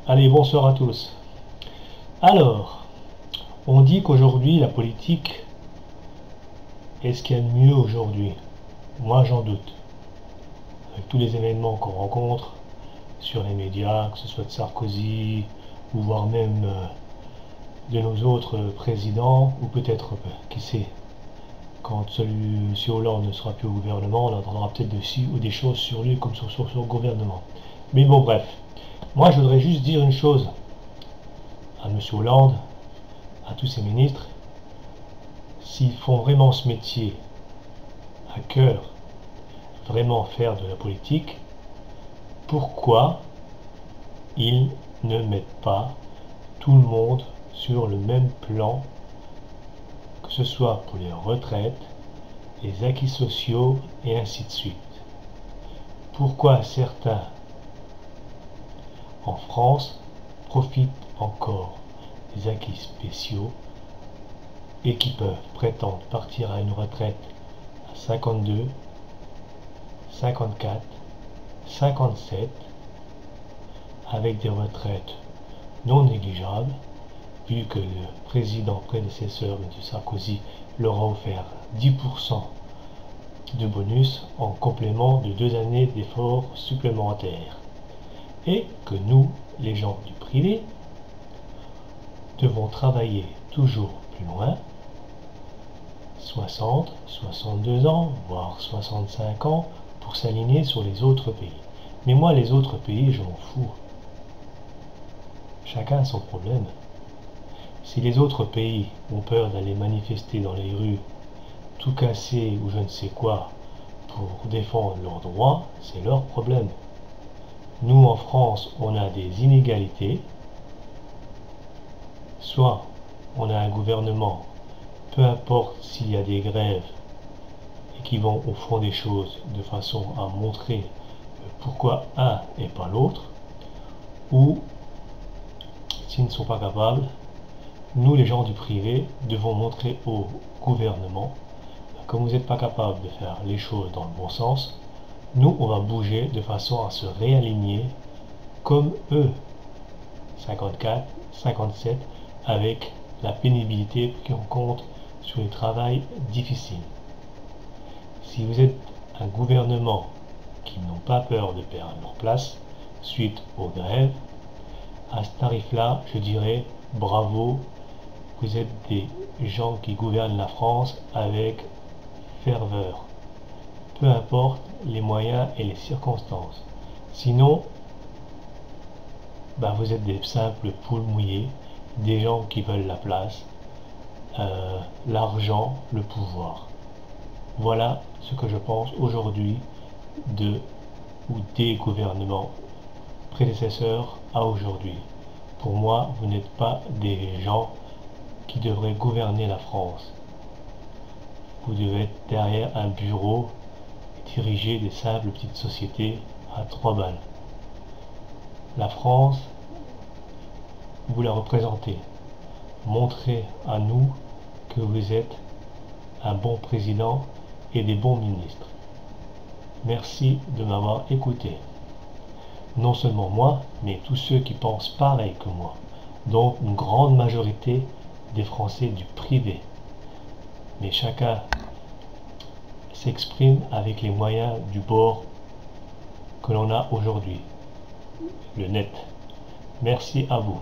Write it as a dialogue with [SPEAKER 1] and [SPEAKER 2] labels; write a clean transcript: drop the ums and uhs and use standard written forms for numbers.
[SPEAKER 1] Allez, bonsoir à tous. Alors, on dit qu'aujourd'hui, la politique est ce qu'il y a de mieux aujourd'hui. Moi, j'en doute. Avec tous les événements qu'on rencontre sur les médias, que ce soit de Sarkozy, ou voire même de nos autres présidents, ou peut-être, qui sait, quand celui-ci Hollande ne sera plus au gouvernement, on entendra peut-être des choses sur lui comme sur son gouvernement. Mais bon, bref. Moi, je voudrais juste dire une chose à M. Hollande, à tous ses ministres. S'ils font vraiment ce métier à cœur, vraiment faire de la politique, pourquoi ils ne mettent pas tout le monde sur le même plan, que ce soit pour les retraites, les acquis sociaux et ainsi de suite? Pourquoi certains en France profitent encore des acquis spéciaux et qui peuvent prétendre partir à une retraite à 52, 54, 57, avec des retraites non négligeables, vu que le président prédécesseur, M. Sarkozy, leur a offert 10% de bonus en complément de 2 années d'efforts supplémentaires. Et que nous, les gens du privé, devons travailler toujours plus loin, 60, 62 ans, voire 65 ans, pour s'aligner sur les autres pays. Mais moi, les autres pays, je m'en fous. Chacun a son problème. Si les autres pays ont peur d'aller manifester dans les rues, tout casser ou je ne sais quoi, pour défendre leurs droits, c'est leur problème. Nous, en France, on a des inégalités. Soit on a un gouvernement, peu importe s'il y a des grèves, et qui vont au fond des choses de façon à montrer pourquoi un et pas l'autre, ou s'ils ne sont pas capables, nous les gens du privé devons montrer au gouvernement que vous n'êtes pas capable de faire les choses dans le bon sens. Nous on va bouger de façon à se réaligner comme eux, 54, 57, avec la pénibilité qui en compte sur le travail difficile. Si vous êtes un gouvernement qui n'ont pas peur de perdre leur place suite aux grèves, à ce tarif-là, je dirais bravo, vous êtes des gens qui gouvernent la France avec ferveur, peu importe les moyens et les circonstances. Sinon, vous êtes des simples poules mouillées, des gens qui veulent la place, l'argent, le pouvoir. Voilà ce que je pense aujourd'hui de ou des gouvernements prédécesseurs à aujourd'hui. Pour moi, vous n'êtes pas des gens qui devraient gouverner la France. Vous devez être derrière un bureau et diriger des simples petites sociétés à 3 balles. La France, vous la représentez. Montrez à nous que vous êtes un bon président et des bons ministres. Merci de m'avoir écouté. Non seulement moi, mais tous ceux qui pensent pareil que moi. Donc une grande majorité des Français du privé. Mais chacun s'exprime avec les moyens du bord que l'on a aujourd'hui. Le net. Merci à vous.